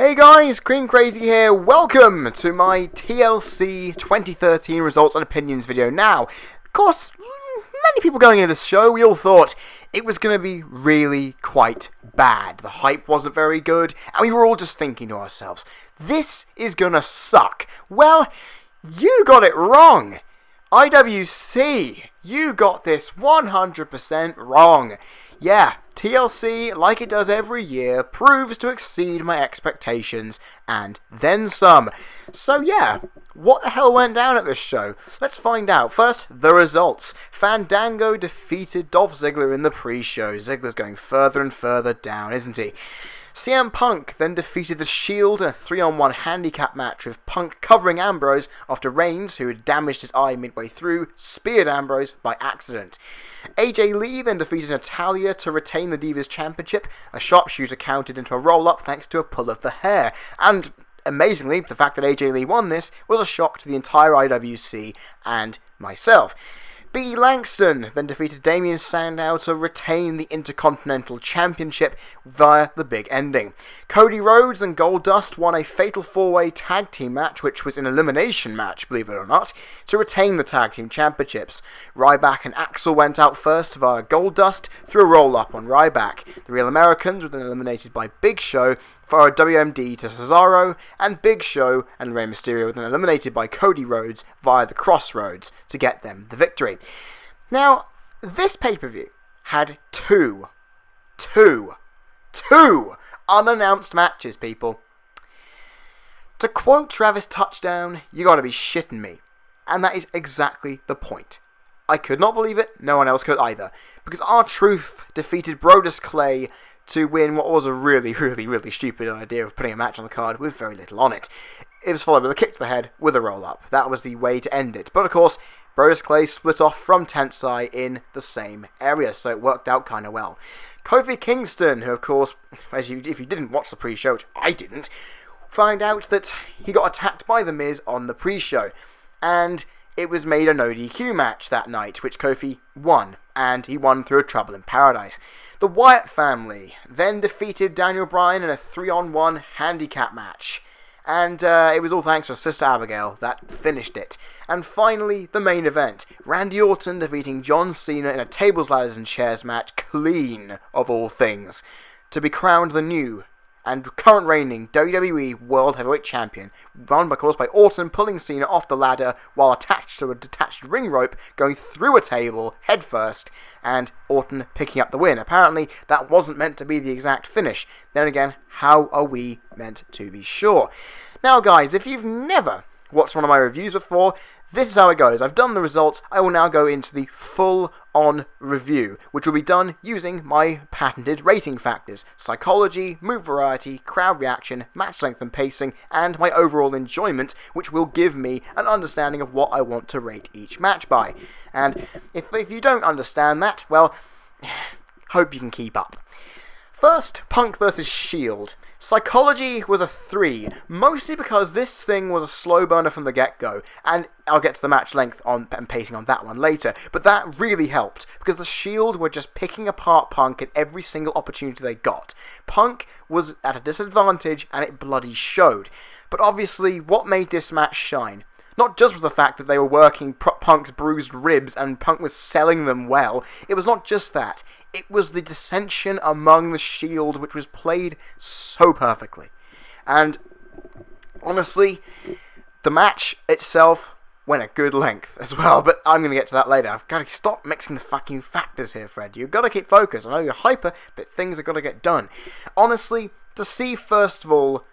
Hey guys, CreamCrazy here. Welcome to my TLC 2013 results and opinions video. Now, of course, many people going into this show, we all thought it was going to be really quite bad. The hype wasn't very good, and we were all just thinking to ourselves, this is going to suck. Well, you got it wrong. IWC, you got this 100% wrong. Yeah, TLC, like it does every year, proves to exceed my expectations, and then some. So yeah, what the hell went down at this show? Let's find out. First, the results. Fandango defeated Dolph Ziggler in the pre-show. Ziggler's going further and further down, isn't he? CM Punk then defeated The Shield in a 3-on-1 handicap match with Punk covering Ambrose after Reigns, who had damaged his eye midway through, speared Ambrose by accident. AJ Lee then defeated Natalya to retain the Divas Championship. A sharpshooter counted into a roll-up thanks to a pull of the hair. And amazingly, the fact that AJ Lee won this was a shock to the entire IWC and myself. Langston then defeated Damien Sandow to retain the Intercontinental Championship via the big ending. Cody Rhodes and Goldust won a Fatal 4-Way Tag Team match, which was an elimination match, believe it or not, to retain the Tag Team Championships. Ryback and Axel went out first via Goldust through a roll-up on Ryback. The Real Americans were then eliminated by Big Show for a WMD to Cesaro, and Big Show and Rey Mysterio were then eliminated by Cody Rhodes via the Crossroads to get them the victory. Now, this pay-per-view had two unannounced matches, people. To quote Travis Touchdown, you gotta be shitting me. And that is exactly the point. I could not believe it, no one else could either. Because R-Truth defeated Brodus Clay to win what was a really stupid idea of putting a match on the card with very little on it. It was followed with a kick to the head with a roll-up. That was the way to end it. But of course, Brodus Clay split off from Tensai in the same area, so it worked out kind of well. Kofi Kingston, who of course, if you didn't watch the pre-show, which I didn't, find out that he got attacked by The Miz on the pre-show. And it was made a no DQ match that night, which Kofi won, and he won through a Trouble in Paradise. The Wyatt family then defeated Daniel Bryan in a 3-on-1 handicap match. And it was all thanks to Sister Abigail that finished it. And finally, the main event. Randy Orton defeating John Cena in a tables, ladders and chairs match, clean of all things, to be crowned the new and current reigning WWE World Heavyweight Champion, won of course by Orton pulling Cena off the ladder while attached to a detached ring rope, going through a table head first, and Orton picking up the win. Apparently that wasn't meant to be the exact finish. Then again, how are we meant to be sure? Now guys, if you've never watched one of my reviews before, this is how it goes. I've done the results. I will now go into the full-on review, which will be done using my patented rating factors: psychology, move variety, crowd reaction, match length and pacing, and my overall enjoyment, which will give me an understanding of what I want to rate each match by. And if you don't understand that, well, hope you can keep up. First, Punk vs. Shield. Psychology was a 3, mostly because this thing was a slow burner from the get-go, and I'll get to the match length and pacing on that one later, but that really helped, because the Shield were just picking apart Punk at every single opportunity they got. Punk was at a disadvantage, and it bloody showed. But obviously, what made this match shine? Not just was the fact that they were working Punk's bruised ribs and Punk was selling them well. It was not just that. It was the dissension among the Shield, which was played so perfectly. And honestly, the match itself went a good length as well, but I'm going to get to that later. I've got to stop mixing the fucking factors here, Fred. You've got to keep focused. I know you're hyper, but things have got to get done. Honestly, to see, first of all,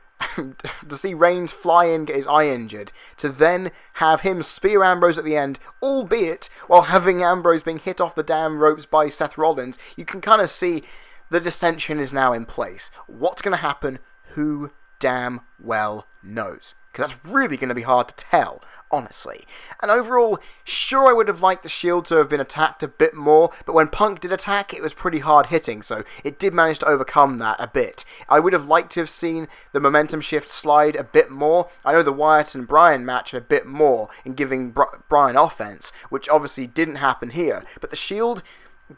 to see Reigns fly in, get his eye injured, to then have him spear Ambrose at the end, albeit while having Ambrose being hit off the damn ropes by Seth Rollins, you can kind of see the dissension is now in place. What's going to happen? Who damn well knows? Because that's really going to be hard to tell, honestly. And overall, sure, I would have liked the Shield to have been attacked a bit more, but when Punk did attack, it was pretty hard hitting, so it did manage to overcome that a bit. I would have liked to have seen the momentum shift slide a bit more. I know the Wyatt and Bryan match had a bit more in giving Bryan offense, which obviously didn't happen here, but the Shield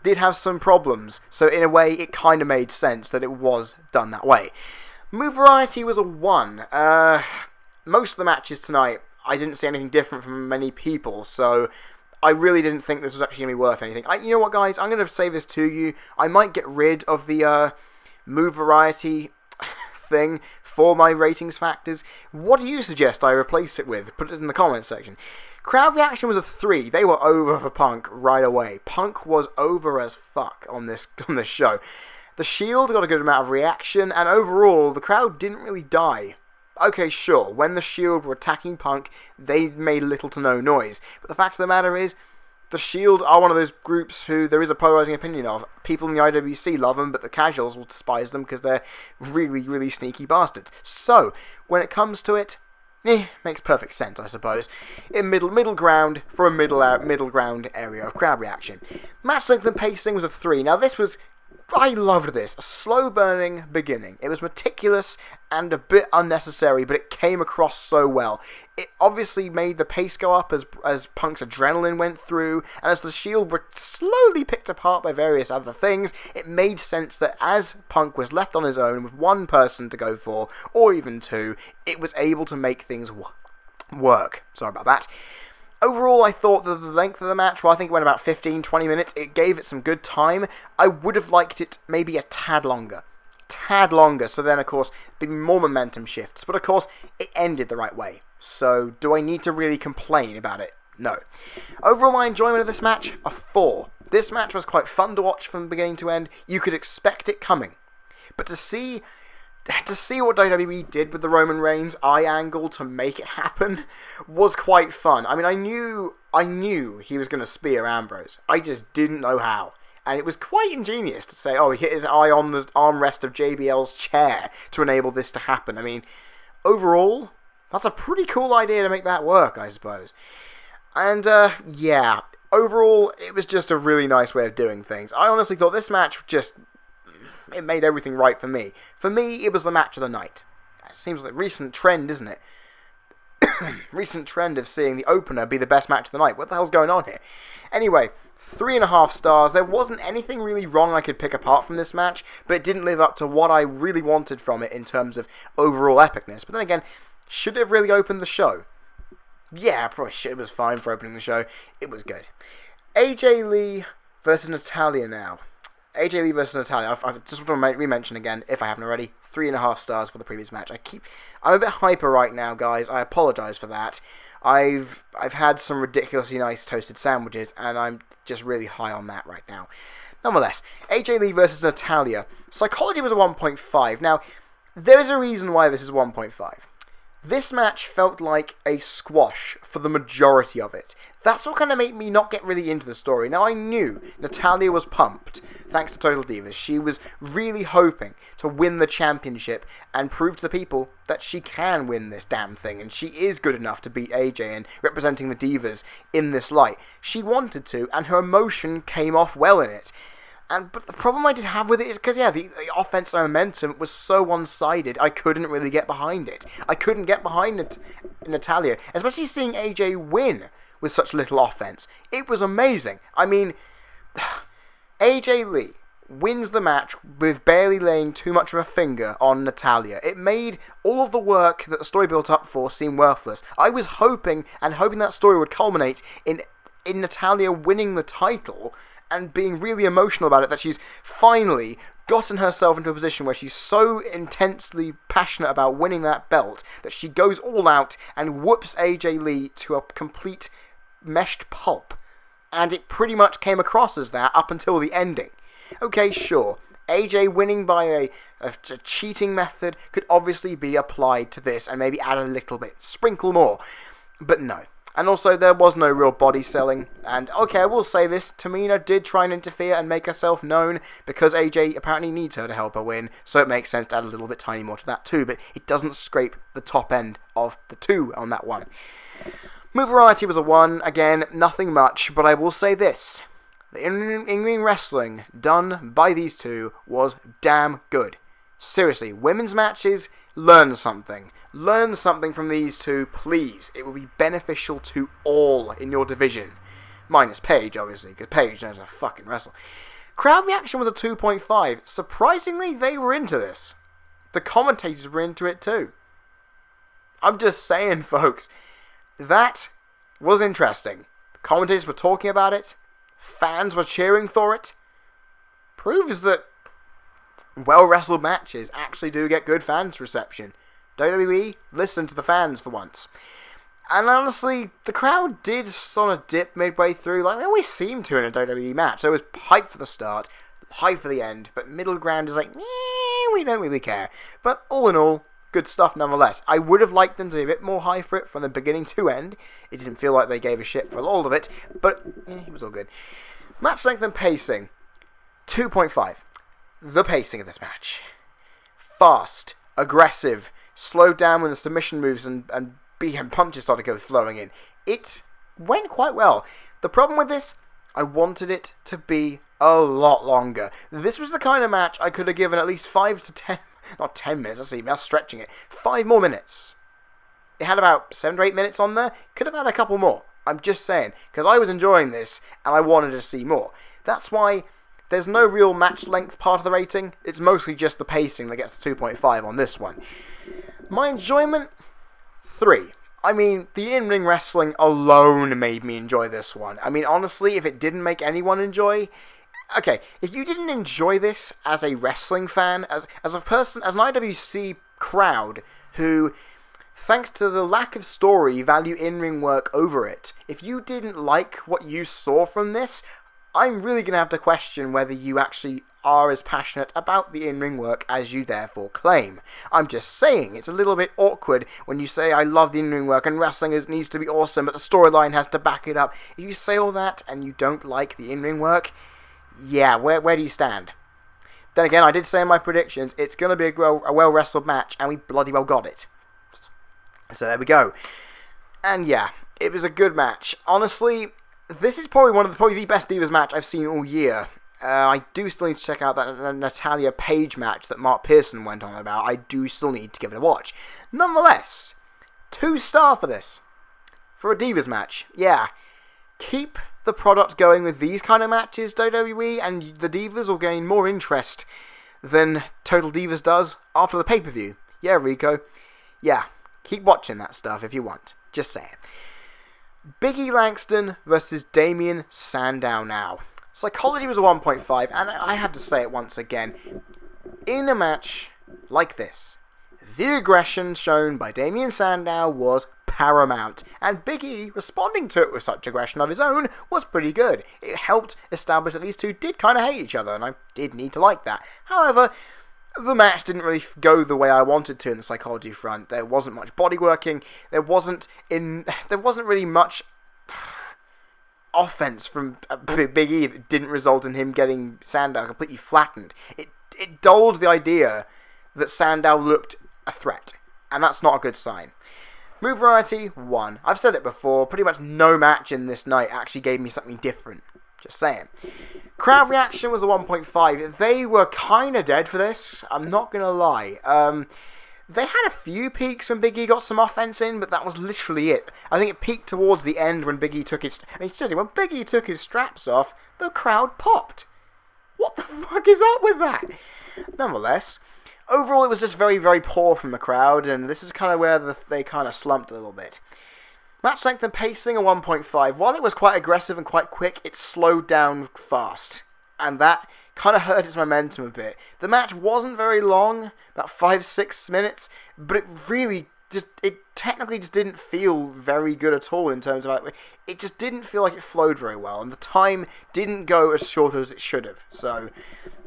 did have some problems, so in a way, it kind of made sense that it was done that way. Move variety was a 1. Most of the matches tonight, I didn't see anything different from many people, so I really didn't think this was actually going to be worth anything. You know what, guys? I'm going to say this to you. I might get rid of the move variety thing for my ratings factors. What do you suggest I replace it with? Put it in the comments section. Crowd reaction was a 3. They were over for Punk right away. Punk was over as fuck on this show. The Shield got a good amount of reaction, and overall, the crowd didn't really die. Okay, sure, when the Shield were attacking Punk, they made little to no noise. But the fact of the matter is, the Shield are one of those groups who there is a polarizing opinion of. People in the IWC love them, but the casuals will despise them because they're really, really sneaky bastards. So, when it comes to it, makes perfect sense, I suppose. In middle ground for a middle ground area of crowd reaction. Match length and pacing was a 3. Now I loved this. A slow burning beginning. It was meticulous and a bit unnecessary, but it came across so well. It obviously made the pace go up as Punk's adrenaline went through, and as the Shield were slowly picked apart by various other things, it made sense that as Punk was left on his own with one person to go for, or even two, it was able to make things work. Sorry about that. Overall, I thought that the length of the match, well, I think it went about 15-20 minutes. It gave it some good time. I would have liked it maybe a tad longer. So then, of course, be more momentum shifts. But, of course, it ended the right way. So, do I need to really complain about it? No. Overall, my enjoyment of this match, a 4. This match was quite fun to watch from beginning to end. You could expect it coming. But to see what WWE did with the Roman Reigns eye angle to make it happen was quite fun. I mean, I knew he was going to spear Ambrose. I just didn't know how. And it was quite ingenious to say, oh, he hit his eye on the armrest of JBL's chair to enable this to happen. I mean, overall, that's a pretty cool idea to make that work, I suppose. And, yeah, overall, it was just a really nice way of doing things. I honestly thought this match it made everything right for me. For me, it was the match of the night. It seems like a recent trend, isn't it? Recent trend of seeing the opener be the best match of the night. What the hell's going on here? Anyway, 3.5 stars. There wasn't anything really wrong I could pick apart from this match, but it didn't live up to what I really wanted from it in terms of overall epicness. But then again, should it have really opened the show? Yeah, probably should. It was fine for opening the show. It was good. AJ Lee versus Natalya now. AJ Lee versus Natalya. I just want to re-mention again, if I haven't already, 3.5 stars for the previous match. I'm a bit hyper right now, guys. I apologise for that. I've had some ridiculously nice toasted sandwiches, and I'm just really high on that right now. Nonetheless, AJ Lee versus Natalya. Psychology was a 1.5. Now, there is a reason why this is 1.5. This match felt like a squash for the majority of it. That's what kind of made me not get really into the story. Now, I knew Natalya was pumped, thanks to Total Divas. She was really hoping to win the championship and prove to the people that she can win this damn thing, and she is good enough to beat AJ and representing the Divas in this light. She wanted to, and her emotion came off well in it. But the problem I did have with it is because, the offensive momentum was so one-sided, I couldn't really get behind it. I couldn't get behind Natalya, especially seeing AJ win with such little offense. It was amazing. I mean, AJ Lee wins the match with barely laying too much of a finger on Natalya. It made all of the work that the story built up for seem worthless. I was hoping that story would culminate in Natalya winning the title and being really emotional about it, that she's finally gotten herself into a position where she's so intensely passionate about winning that belt that she goes all out and whoops AJ Lee to a complete meshed pulp. And it pretty much came across as that up until the ending. Okay, sure, AJ winning by a cheating method could obviously be applied to this and maybe add a little bit, sprinkle more, but no. And also, there was no real body selling. And, okay, I will say this, Tamina did try and interfere and make herself known because AJ apparently needs her to help her win, so it makes sense to add a little bit tiny more to that too, but it doesn't scrape the top end of the 2 on that one. Move variety was a 1. Again, nothing much, but I will say this. The in-ring wrestling done by these two was damn good. Seriously, women's matches, learn something. Learn something from these two, please. It will be beneficial to all in your division. Minus Paige, obviously, because Paige knows how to fucking wrestle. Crowd reaction was a 2.5. Surprisingly, they were into this. the commentators were into it too. I'm just saying, folks, that was interesting. The commentators were talking about it. Fans were cheering for it. Proves that well-wrestled matches actually do get good fans reception. WWE, listen to the fans for once. And honestly, the crowd did sort of dip midway through, like they always seem to in a WWE match. There was hype for the start, hype for the end, but middle ground is like, we don't really care. But all in all, good stuff nonetheless. I would have liked them to be a bit more high for it from the beginning to end. It didn't feel like they gave a shit for all of it, but it was all good. Match length and pacing. 2.5. The pacing of this match. Fast, aggressive, slowed down when the submission moves and punches started to go flowing in. It went quite well. The problem with this, I wanted it to be a lot longer. This was the kind of match I could have given at least 5 to 10, not 10 minutes, that's stretching it, 5 more minutes. It had about 7 to 8 minutes on there, could have had a couple more. I'm just saying, because I was enjoying this and I wanted to see more. That's why there's no real match length part of the rating. It's mostly just the pacing that gets the 2.5 on this one. My enjoyment, 3. I mean, the in-ring wrestling alone made me enjoy this one. I mean, honestly, if it didn't make anyone enjoy... Okay, if you didn't enjoy this as a wrestling fan, as a person, as an IWC crowd who, thanks to the lack of story, value in-ring work over it, if you didn't like what you saw from this, I'm really going to have to question whether you actually are as passionate about the in-ring work as you therefore claim. I'm just saying, it's a little bit awkward when you say, I love the in-ring work and wrestling needs to be awesome, but the storyline has to back it up. If you say all that and you don't like the in-ring work, yeah, where do you stand? Then again, I did say in my predictions, it's going to be a well-wrestled match, and we bloody well got it. So there we go. And yeah, it was a good match. Honestly, this is probably the best Divas match I've seen all year. I do still need to check out that Natalya Page match that Mark Pearson went on about. I do still need to give it a watch. Nonetheless, 2-star for this. For a Divas match. Yeah. Keep the product going with these kind of matches, WWE, and the Divas will gain more interest than Total Divas does after the pay-per-view. Yeah, Rico. Yeah. Keep watching that stuff if you want. Just saying. Big E Langston versus Damien Sandow now. Psychology was a 1.5, and I have to say it once again. In a match like this, the aggression shown by Damien Sandow was paramount, and Big E responding to it with such aggression of his own was pretty good. It helped establish that these two did kind of hate each other, and I did need to like that. However, the match didn't really go the way I wanted to in the psychology front. There wasn't much body working. There wasn't really much offense from Big E that didn't result in him getting Sandow completely flattened. It dulled the idea that Sandow looked a threat, and that's not a good sign. Move variety, 1. I've said it before, pretty much no match in this night actually gave me something different. Just saying. Crowd reaction was a 1.5. They were kind of dead for this, I'm not going to lie. They had a few peaks when Big E got some offense in, but that was literally it. I think it peaked towards the end when Big E took his... seriously, when Big E took his straps off, the crowd popped. What the fuck is up with that? Nonetheless, overall it was just very, very poor from the crowd, and this is kind of where they kind of slumped a little bit. Match length and pacing, a 1.5. While it was quite aggressive and quite quick, it slowed down fast. And that kind of hurt its momentum a bit. The match wasn't very long, about 5-6 minutes, but it technically just didn't feel very good at all in terms of, it just didn't feel like it flowed very well, and the time didn't go as short as it should have. So,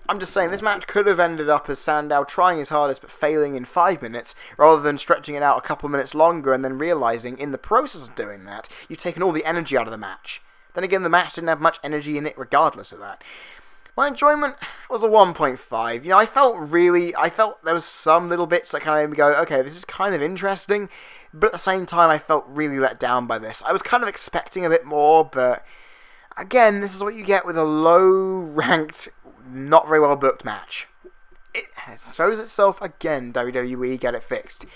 I'm just saying, this match could have ended up as Sandow trying his hardest but failing in 5 minutes, rather than stretching it out a couple minutes longer and then realising in the process of doing that, you've taken all the energy out of the match. Then again, the match didn't have much energy in it regardless of that. My enjoyment was a 1.5. You know, I felt there was some little bits that kind of made me go, okay, this is kind of interesting, but at the same time, I felt really let down by this. I was kind of expecting a bit more, but again, this is what you get with a low-ranked, not very well-booked match. It shows itself again, WWE, get it fixed.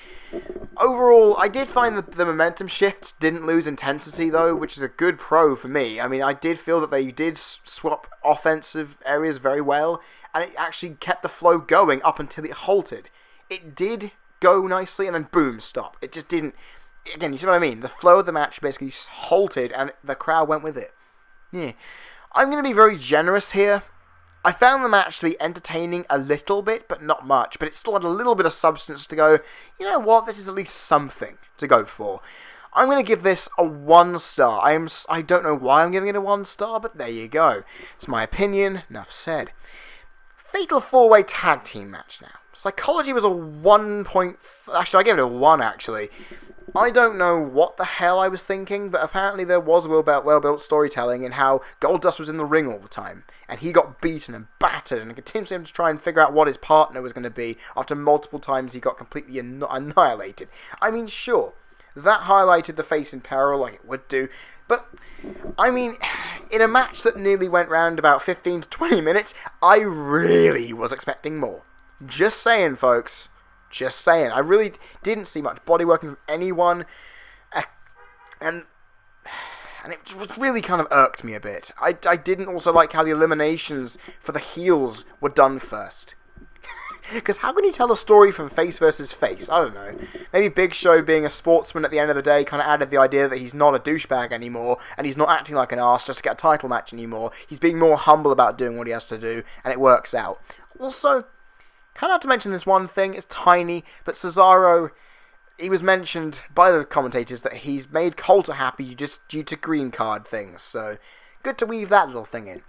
Overall, I did find that the momentum shifts didn't lose intensity, though, which is a good pro for me. I mean, I did feel that they did swap offensive areas very well, and it actually kept the flow going up until it halted. It did go nicely, and then boom, stop. It just didn't. Again, you see what I mean? The flow of the match basically halted, and the crowd went with it. Yeah. I'm going to be very generous here. I found the match to be entertaining a little bit, but not much. But it still had a little bit of substance to go, you know what, this is at least something to go for. I'm going to give this a 1 star. I don't know why I'm giving it a 1 star, but there you go. It's my opinion, enough said. Fatal 4-way tag team match now. Psychology was a 1 point... Actually, I gave it a 1, actually. I don't know what the hell I was thinking, but apparently there was well-built storytelling in how Goldust was in the ring all the time, and he got beaten and battered, and continued to try and figure out what his partner was going to be after multiple times he got completely annihilated. I mean, sure, that highlighted the face in peril like it would do, but, I mean, in a match that nearly went round about 15 to 20 minutes, I really was expecting more. Just saying, folks. Just saying. I really didn't see much body working from anyone, and it really kind of irked me a bit. I didn't also like how the eliminations for the heels were done first. Because how can you tell a story from face versus face? I don't know. Maybe Big Show being a sportsman at the end of the day kind of added the idea that he's not a douchebag anymore, and he's not acting like an arse just to get a title match anymore. He's being more humble about doing what he has to do, and it works out. Also, kind of have to mention this one thing, it's tiny, but Cesaro, he was mentioned by the commentators that he's made Coulter happy just due to green card things, so good to weave that little thing in.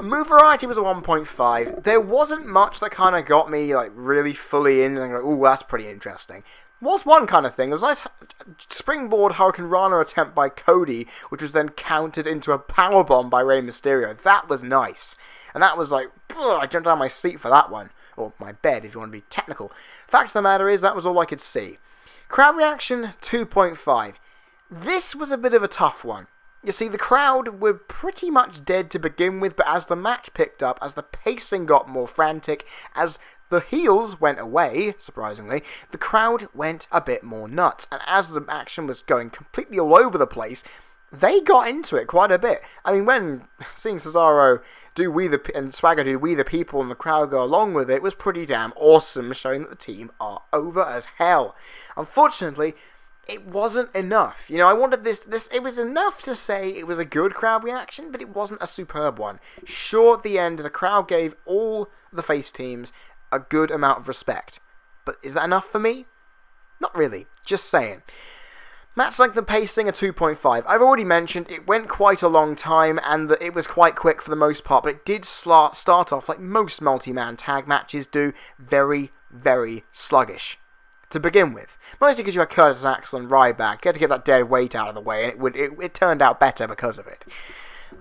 Move variety was a 1.5. There wasn't much that kind of got me like really fully in and go, ooh, that's pretty interesting. Was one kind of thing. There was a nice springboard Hurricane Rana attempt by Cody, which was then countered into a powerbomb by Rey Mysterio. That was nice. And that was like, I jumped out of my seat for that one. Or my bed, if you want to be technical. Fact of the matter is, that was all I could see. Crowd reaction, 2.5. This was a bit of a tough one. You see, the crowd were pretty much dead to begin with, but as the match picked up, as the pacing got more frantic, as the heels went away, surprisingly, the crowd went a bit more nuts. And as the action was going completely all over the place, they got into it quite a bit. I mean, when seeing Cesaro and Swagger do We the People and the crowd go along with it was pretty damn awesome, showing that the team are over as hell. Unfortunately, it wasn't enough. You know, I wanted this, it was enough to say it was a good crowd reaction, but it wasn't a superb one. Sure, at the end, the crowd gave all the face teams a good amount of respect. But is that enough for me? Not really. Just saying. Match length and pacing, a 2.5. I've already mentioned it went quite a long time and that it was quite quick for the most part, but it did start off like most multi-man tag matches do, very, very sluggish to begin with. Mostly because you had Curtis Axel and Ryback. You had to get that dead weight out of the way, and it turned out better because of it.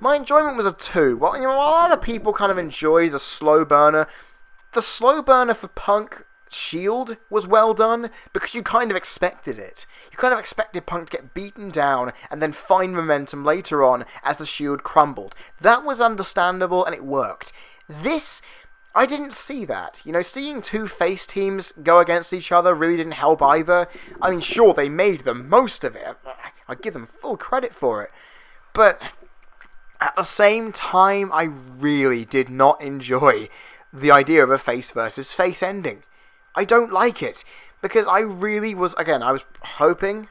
My enjoyment was a 2. Well, you know, while other people kind of enjoyed the slow burner for Punk Shield was well done because you kind of expected it. You kind of expected Punk to get beaten down and then find momentum later on as the Shield crumbled. That was understandable and it worked. This, I didn't see that. You know, seeing two face teams go against each other really didn't help either. I mean, sure, they made the most of it. I give them full credit for it. But at the same time, I really did not enjoy the idea of a face versus face ending. I don't like it, because I really was, again, I was hoping,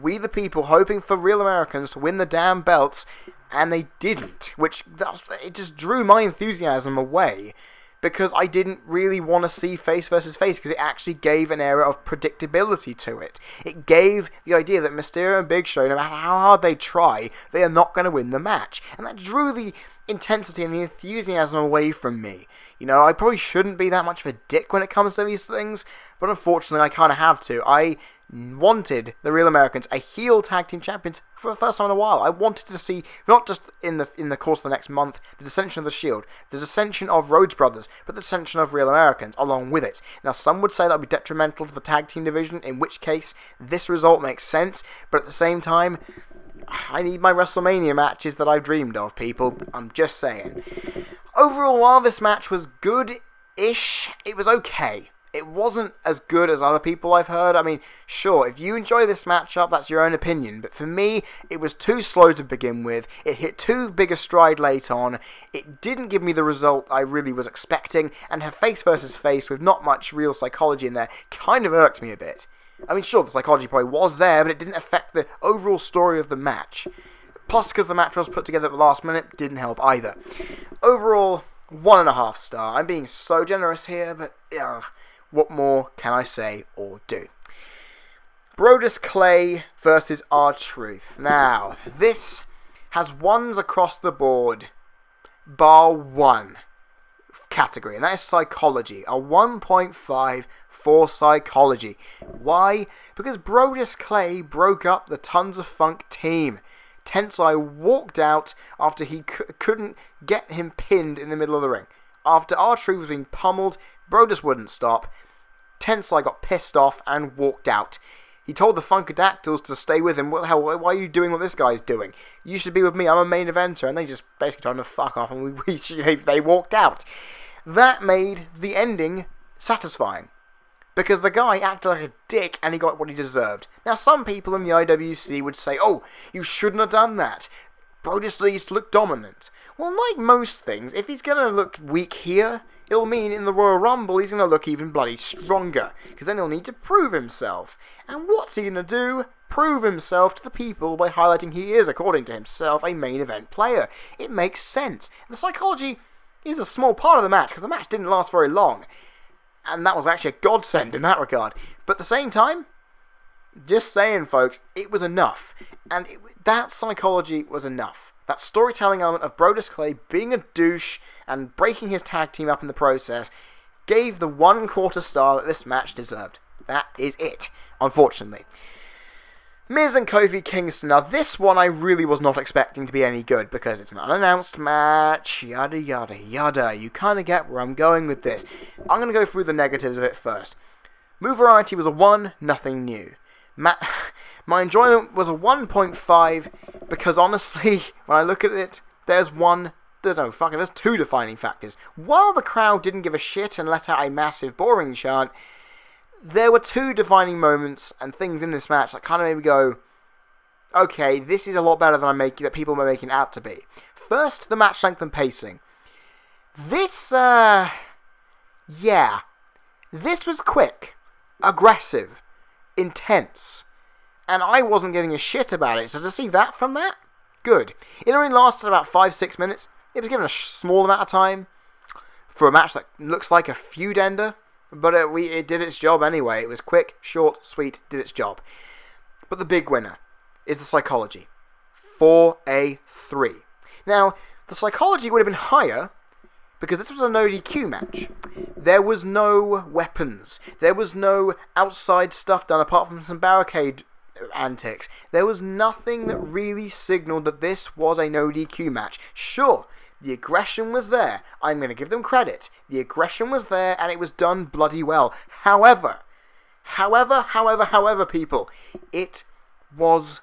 we the people, hoping for Real Americans to win the damn belts, and they didn't, it just drew my enthusiasm away, because I didn't really want to see face versus face, because it actually gave an air of predictability to it. It gave the idea that Mysterio and Big Show, no matter how hard they try, they are not going to win the match, and that drew the intensity and the enthusiasm away from me. You know, I probably shouldn't be that much of a dick when it comes to these things, but unfortunately I kind of have to. I wanted the Real Americans a heel tag team champions for the first time in a while. I wanted to see, not just in the course of the next month, the dissension of the Shield, the dissension of Rhodes Brothers, but the dissension of Real Americans along with it. Now, some would say that would be detrimental to the tag team division, in which case this result makes sense, but at the same time, I need my WrestleMania matches that I've dreamed of, people. I'm just saying. Overall, while this match was good-ish, it was okay. It wasn't as good as other people I've heard. I mean, sure, if you enjoy this matchup, that's your own opinion. But for me, it was too slow to begin with. It hit too big a stride late on. It didn't give me the result I really was expecting. And her face versus face with not much real psychology in there kind of irked me a bit. I mean, sure, the psychology probably was there, but it didn't affect the overall story of the match. Plus, because the match was put together at the last minute, didn't help either. Overall, 1.5 star. I'm being so generous here, but what more can I say or do? Brodus Clay versus R-Truth. Now, this has ones across the board, bar one category, and that is psychology. A 1.5 for psychology. Why? Because Brodus Clay broke up the Tons of Funk team. Tensai walked out after he couldn't get him pinned in the middle of the ring. After R-Truth was being pummeled, Brodus wouldn't stop. Tensai got pissed off and walked out. He told the Funkadactyls to stay with him. What the hell, why are you doing what this guy's doing? You should be with me, I'm a main eventer. And they just basically told him to fuck off and they walked out. That made the ending satisfying. Because the guy acted like a dick and he got what he deserved. Now, some people in the IWC would say, oh, you shouldn't have done that. Brodus needs to look dominant. Well, like most things, if he's going to look weak here, it'll mean in the Royal Rumble he's going to look even bloody stronger. Because then he'll need to prove himself. And what's he going to do? Prove himself to the people by highlighting he is, according to himself, a main event player. It makes sense. The psychology is a small part of the match, because the match didn't last very long. And that was actually a godsend in that regard. But at the same time, just saying, folks, it was enough. And that psychology was enough. That storytelling element of Brodus Clay being a douche and breaking his tag team up in the process gave the 1/4 star that this match deserved. That is it, unfortunately. Miz and Kofi Kingston. Now, this one I really was not expecting to be any good because it's an unannounced match, yada yada yada. You kind of get where I'm going with this. I'm going to go through the negatives of it first. Move variety was a 1, nothing new. My enjoyment was a 1.5 because honestly, when I look at it, there's two defining factors. While the crowd didn't give a shit and let out a massive boring chant, there were two defining moments and things in this match that kind of made me go, okay, this is a lot better than that people were making it out to be. First, the match length and pacing. This was quick, aggressive, intense, and I wasn't giving a shit about it, so to see that from that, good. It only lasted about 5-6 minutes. It was given a small amount of time for a match that looks like a feud ender. But it did its job anyway. It was quick, short, sweet, did its job. But the big winner is the psychology. For a 3. Now, the psychology would have been higher because this was a no DQ match. There was no weapons. There was no outside stuff done apart from some barricade antics. There was nothing that really signaled that this was a no DQ match. Sure, the aggression was there. I'm going to give them credit. The aggression was there and it was done bloody well. However, people, it was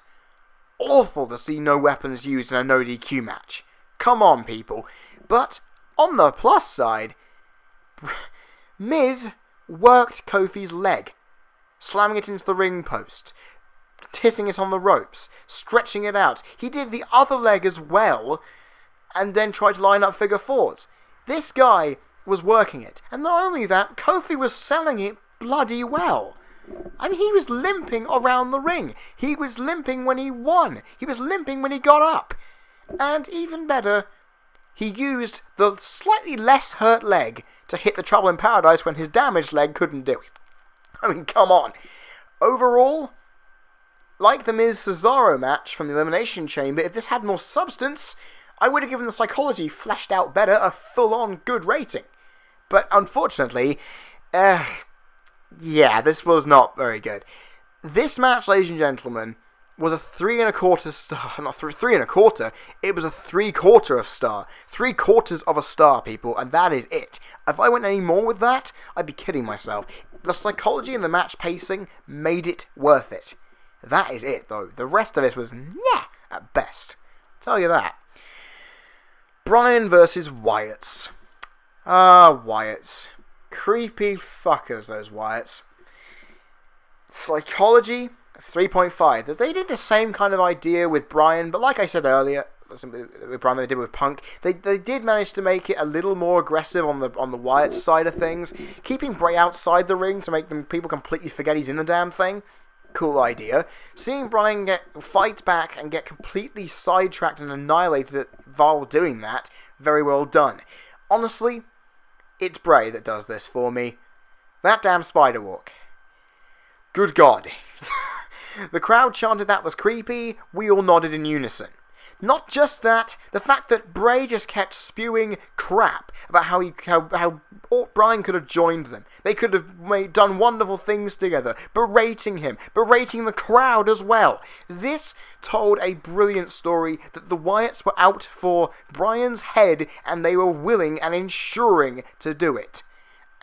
awful to see no weapons used in a no DQ match. Come on, people. But on the plus side, Miz worked Kofi's leg, slamming it into the ring post, hitting it on the ropes, stretching it out. He did the other leg as well, and then tried to line up figure fours. This guy was working it. And not only that, Kofi was selling it bloody well. I mean, he was limping around the ring. He was limping when he won. He was limping when he got up. And even better, he used the slightly less hurt leg to hit the Trouble in Paradise when his damaged leg couldn't do it. I mean, come on. Overall, like the Miz-Cesaro match from the Elimination Chamber, if this had more substance, I would have given the psychology fleshed out better a full-on good rating. But unfortunately, this was not very good. This match, ladies and gentlemen, was a 3.25 star. Not 3.25, it was a 3/4 of star. 3/4 of a star, people, and that is it. If I went any more with that, I'd be kidding myself. The psychology and the match pacing made it worth it. That is it, though. The rest of this was at best. I'll tell you that. Bryan versus Wyatt. Wyatt. Creepy fuckers, those Wyatts. Psychology, 3.5. They did the same kind of idea with Bryan, but like I said earlier, with Bryan they did with Punk, they did manage to make it a little more aggressive on the Wyatt side of things, keeping Bray outside the ring to make people completely forget he's in the damn thing. Cool idea. Seeing Bryan fight back and get completely sidetracked and annihilated while doing that, very well done. Honestly, it's Bray that does this for me. That damn spider walk. Good God. The crowd chanted that was creepy. We all nodded in unison. Not just that, the fact that Bray just kept spewing crap about how Bryan could have joined them. They could have done wonderful things together, berating him, berating the crowd as well. This told a brilliant story that the Wyatts were out for Bryan's head and they were willing and ensuring to do it.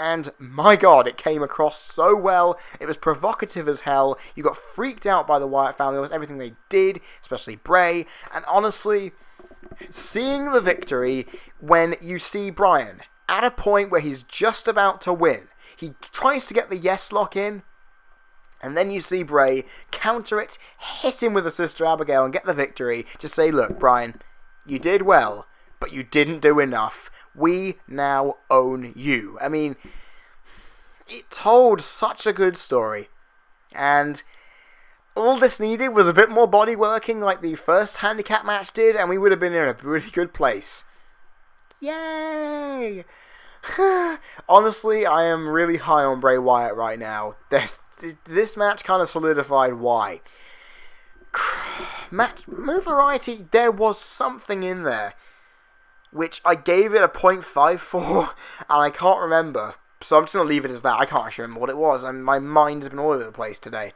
And my God, it came across so well. It was provocative as hell. You got freaked out by the Wyatt family. It was everything they did, especially Bray. And honestly, seeing the victory when you see Bryan at a point where he's just about to win. He tries to get the yes lock in. And then you see Bray counter it, hit him with a Sister Abigail and get the victory. Just say, look, Bryan, you did well, but you didn't do enough. We now own you. I mean, it told such a good story. And all this needed was a bit more body working like the first handicap match did, and we would have been in a really good place. Yay! Honestly, I am really high on Bray Wyatt right now. This match kind of solidified why. Move variety, there was something in there, which I gave it a 0.5 for, and I can't remember. So I'm just going to leave it as that. I can't actually remember what it was, and my mind has been all over the place today.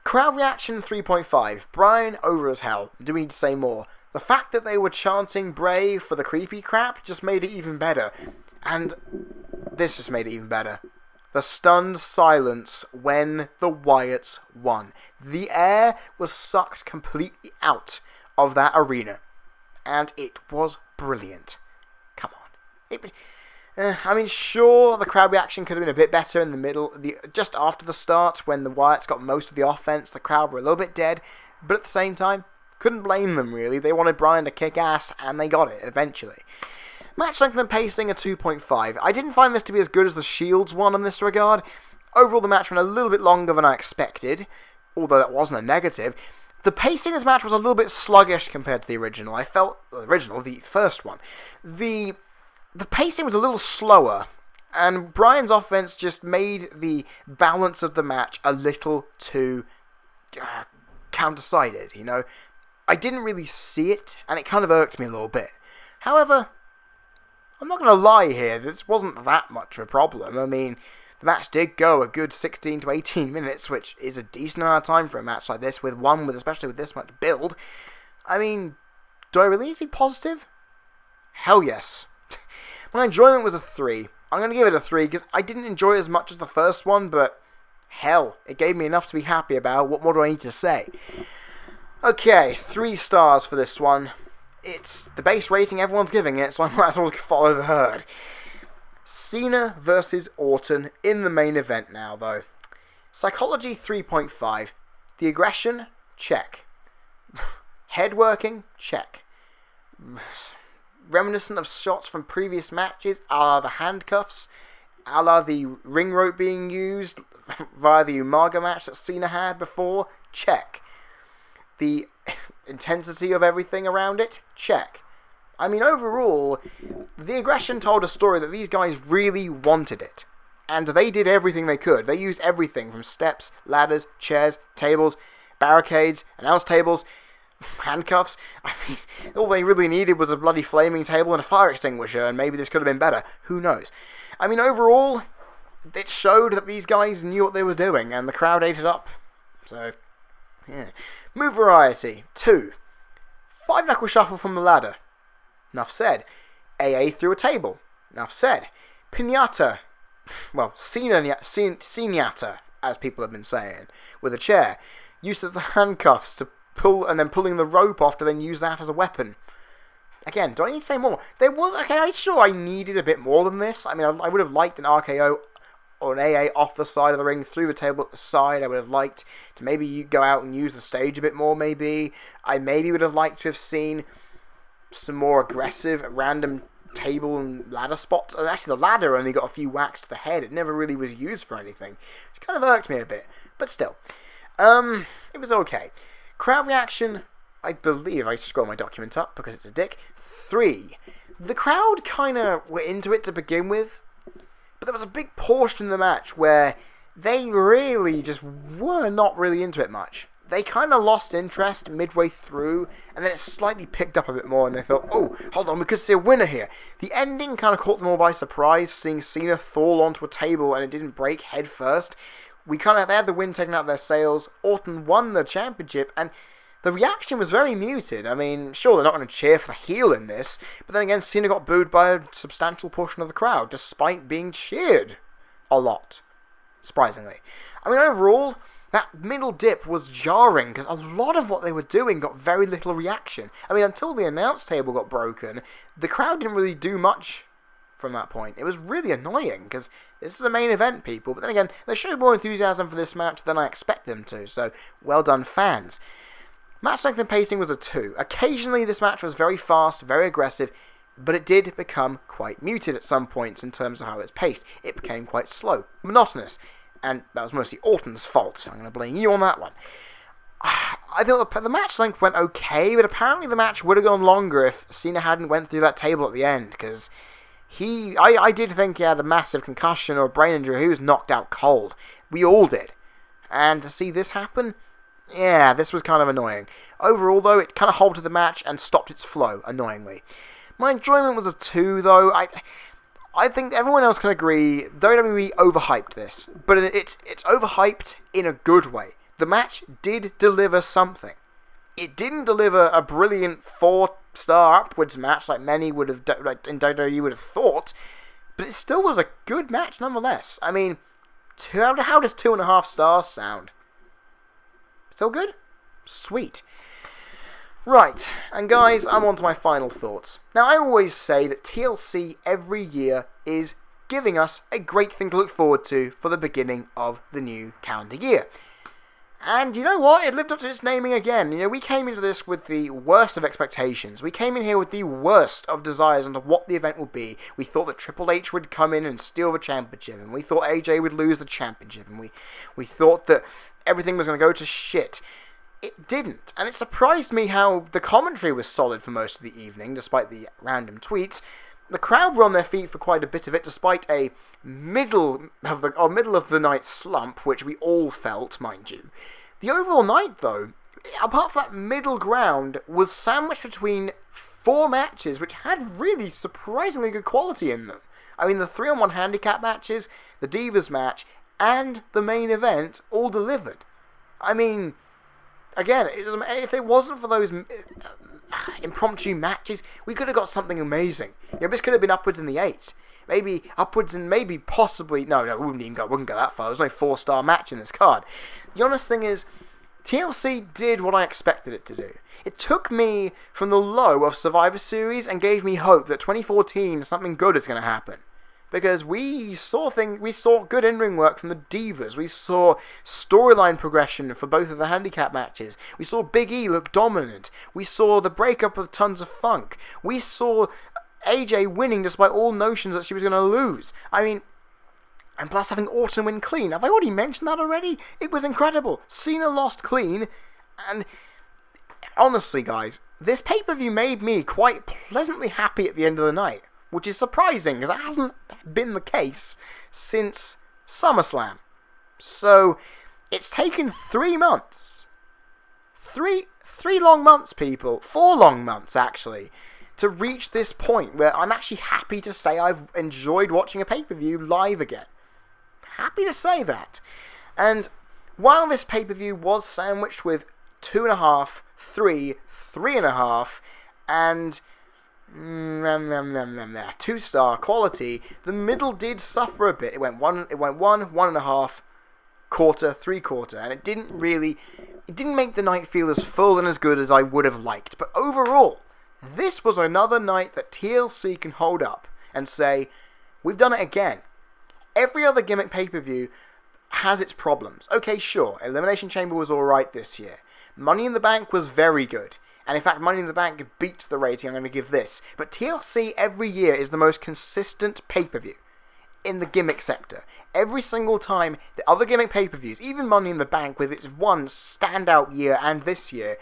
Crowd reaction 3.5. Bryan over as hell. Do we need to say more? The fact that they were chanting Bray for the creepy crap just made it even better. And this just made it even better. The stunned silence when the Wyatts won. The air was sucked completely out of that arena. And it was brilliant. Come on. I mean, sure, the crowd reaction could have been a bit better in the middle, just after the start, when the Wyatts got most of the offense. The crowd were a little bit dead, but at the same time, couldn't blame them really. They wanted Bryan to kick ass, and they got it eventually. Match length and pacing a 2.5. I didn't find this to be as good as the Shields one in this regard. Overall, the match went a little bit longer than I expected, although that wasn't a negative. The pacing of this match was a little bit sluggish compared to the original. The first one. The pacing was a little slower, and Bryan's offense just made the balance of the match a little too counter-sided, you know. I didn't really see it, and it kind of irked me a little bit. However, I'm not going to lie here, this wasn't that much of a problem. I mean, the match did go a good 16 to 18 minutes, which is a decent amount of time for a match like this, especially with this much build. I mean, do I really need to be positive? Hell yes. My enjoyment was a 3. I'm going to give it a 3 because I didn't enjoy it as much as the first one, but hell, it gave me enough to be happy about. What more do I need to say? Okay, 3 stars for this one. It's the base rating everyone's giving it, so I might as well follow the herd. Cena versus Orton in the main event now, though. Psychology 3.5. The aggression? Check. Head working? Check. Reminiscent of shots from previous matches, a la the handcuffs, a la the ring rope being used via the Umaga match that Cena had before? Check. The intensity of everything around it? Check. I mean, overall, the aggression told a story that these guys really wanted it. And they did everything they could. They used everything from steps, ladders, chairs, tables, barricades, announce tables, handcuffs. I mean, all they really needed was a bloody flaming table and a fire extinguisher, and maybe this could have been better. Who knows? I mean, overall, it showed that these guys knew what they were doing, and the crowd ate it up. So, yeah. Move variety, 2. 5-knuckle shuffle from the ladder. Enough said. AA through a table. Enough said. Pinata. Well, Cinyata, as people have been saying, with a chair. Use of the handcuffs to pull, and then pulling the rope off to then use that as a weapon. again, do I need to say more? There was, okay, sure, I needed a bit more than this. I mean, I would have liked an RKO or an AA off the side of the ring, through the table at the side. I would have liked to maybe go out and use the stage a bit more, maybe. I maybe would have liked to have seen some more aggressive, random table and ladder spots. And actually, the ladder only got a few whacks to the head. It never really was used for anything, which kind of irked me a bit. But still, it was okay. Crowd reaction, I believe, I scroll my document up because it's a dick. 3. The crowd kind of were into it to begin with, but there was a big portion of the match where they really just were not really into it much. They kind of lost interest midway through, and then it slightly picked up a bit more, and they thought, oh, hold on, we could see a winner here. The ending kind of caught them all by surprise, seeing Cena fall onto a table and it didn't break head first. They had the win taken out of their sails. Orton won the championship, and the reaction was very muted. I mean, sure, they're not going to cheer for the heel in this, but then again, Cena got booed by a substantial portion of the crowd, despite being cheered a lot, surprisingly. I mean, overall, that middle dip was jarring, because a lot of what they were doing got very little reaction. I mean, until the announce table got broken, the crowd didn't really do much from that point. It was really annoying, because this is a main event, people, but then again, they showed more enthusiasm for this match than I expect them to, so well done, fans. Match length and pacing was a 2. Occasionally this match was very fast, very aggressive, but it did become quite muted at some points in terms of how it's paced. It became quite slow, monotonous, and that was mostly Orton's fault. I'm going to blame you on that one. I thought the match length went okay, but apparently the match would have gone longer if Cena hadn't went through that table at the end, because I did think he had a massive concussion or a brain injury. He was knocked out cold. We all did. And to see this happen, yeah, this was kind of annoying. Overall, though, it kind of halted the match and stopped its flow, annoyingly. My enjoyment was a 2, though. I think everyone else can agree WWE overhyped this, but it's overhyped in a good way. The match did deliver something. It didn't deliver a brilliant 4-star upwards match like many would have, like in WWE would have thought, but it still was a good match nonetheless. I mean, how does 2.5 stars sound? Still good? Sweet. Right, and guys, I'm on to my final thoughts. Now, I always say that TLC every year is giving us a great thing to look forward to for the beginning of the new calendar year. And you know what? It lived up to its naming again. You know, we came into this with the worst of expectations. We came in here with the worst of desires into what the event would be. We thought that Triple H would come in and steal the championship, and we thought AJ would lose the championship, and we thought that everything was going to go to shit. It didn't, and it surprised me how the commentary was solid for most of the evening, despite the random tweets. The crowd were on their feet for quite a bit of it, despite a middle of the night slump, which we all felt, mind you. The overall night, though, apart from that middle ground, was sandwiched between 4 matches, which had really surprisingly good quality in them. I mean, the 3-on-1 handicap matches, the Divas match, and the main event all delivered. I mean, again, if it wasn't for those impromptu matches, we could have got something amazing. You know, this could have been upwards in the 8. Maybe upwards and maybe possibly... No, we wouldn't go that far. There's no 4-star match in this card. The honest thing is, TLC did what I expected it to do. It took me from the low of Survivor Series and gave me hope that 2014 something good is going to happen. Because we saw good in-ring work from the Divas. We saw storyline progression for both of the handicap matches. We saw Big E look dominant. We saw the breakup of Tons of Funk. We saw AJ winning despite all notions that she was going to lose. I mean, and plus having Orton win clean. Have I already mentioned that already? It was incredible. Cena lost clean, and honestly, guys, this pay-per-view made me quite pleasantly happy at the end of the night. Which is surprising, because that hasn't been the case since SummerSlam. So, it's taken 3 months. Three long months, people. 4 long months, actually, to reach this point where I'm actually happy to say I've enjoyed watching a pay-per-view live again. Happy to say that. And while this pay-per-view was sandwiched with 2.5, 3, 3.5, and 2-star quality, the middle did suffer a bit. It went 1, 1.5, quarter, 3/4, and it didn't make the night feel as full and as good as I would have liked. But overall, this was another night that TLC can hold up and say, we've done it again. Every other gimmick pay-per-view has its problems. Okay, sure, Elimination Chamber was alright this year. Money in the Bank was very good. And in fact, Money in the Bank beats the rating I'm going to give this. But TLC every year is the most consistent pay-per-view in the gimmick sector. Every single time the other gimmick pay-per-views, even Money in the Bank with its one standout year and this year,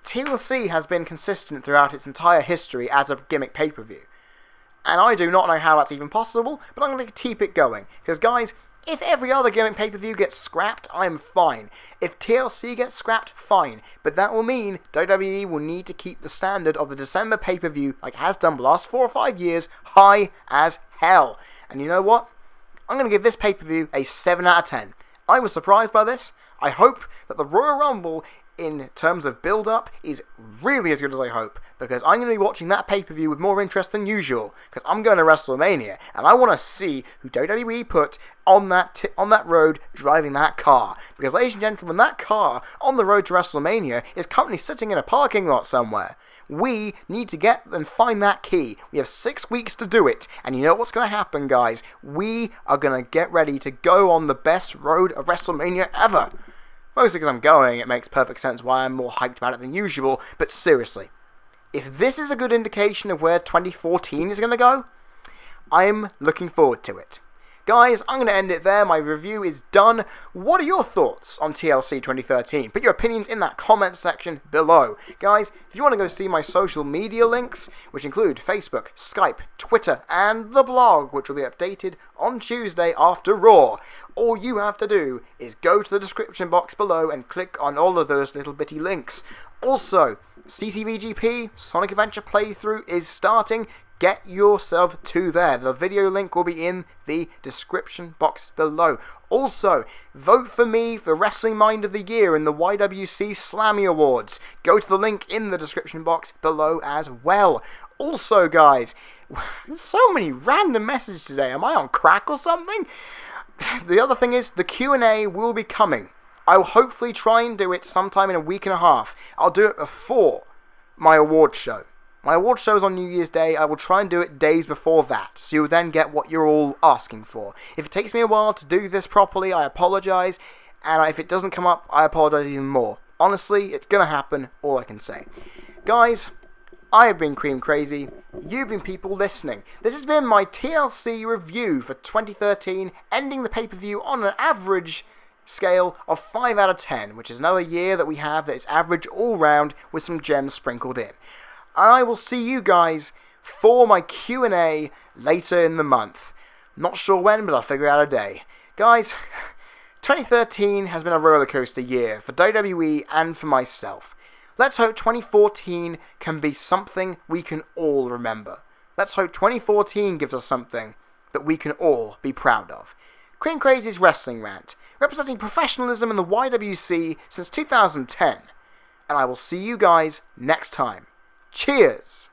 TLC has been consistent throughout its entire history as a gimmick pay-per-view. And I do not know how that's even possible, but I'm going to keep it going. Because guys, if every other gimmick pay-per-view gets scrapped, I'm fine. If TLC gets scrapped, fine. But that will mean WWE will need to keep the standard of the December pay-per-view, like it has done the last 4 or 5 years, high as hell. And you know what? I'm going to give this pay-per-view a 7 out of 10. I was surprised by this. I hope that the Royal Rumble, in terms of build-up, is really as good as I hope, because I'm going to be watching that pay-per-view with more interest than usual, because I'm going to WrestleMania, and I want to see who WWE put on that road driving that car, because ladies and gentlemen, that car on the road to WrestleMania is currently sitting in a parking lot somewhere. We need to get and find that key. We have 6 weeks to do it, and you know what's going to happen, guys? We are going to get ready to go on the best road of WrestleMania ever. Mostly because I'm going, it makes perfect sense why I'm more hyped about it than usual, but seriously, if this is a good indication of where 2014 is going to go, I'm looking forward to it. Guys, I'm going to end it there. My review is done. What are your thoughts on TLC 2013? Put your opinions in that comment section below. Guys, if you want to go see my social media links, which include Facebook, Skype, Twitter, and the blog, which will be updated on Tuesday after Raw, all you have to do is go to the description box below and click on all of those little bitty links. Also, CCVGP, Sonic Adventure Playthrough, is starting. Get yourself to there. The video link will be in the description box below. Also, vote for me for Wrestling Mind of the Year in the YWC Slammy Awards. Go to the link in the description box below as well. Also, guys, so many random messages today. Am I on crack or something? The other thing is, the Q&A will be coming. I will hopefully try and do it sometime in a week and a half. I'll do it before my award show. My award show is on New Year's Day. I will try and do it days before that, so you'll then get what you're all asking for. If it takes me a while to do this properly, I apologise, and if it doesn't come up, I apologise even more. Honestly, it's going to happen, all I can say. Guys, I have been Cream Crazy. You've been people listening. This has been my TLC review for 2013, ending the pay-per-view on an average scale of 5 out of 10, which is another year that we have that is average all round with some gems sprinkled in. And I will see you guys for my Q&A later in the month. Not sure when, but I'll figure out a day. Guys, 2013 has been a rollercoaster year for WWE and for myself. Let's hope 2014 can be something we can all remember. Let's hope 2014 gives us something that we can all be proud of. Cream Crazy's Wrestling Rant, representing professionalism in the YWC since 2010. And I will see you guys next time. Cheers!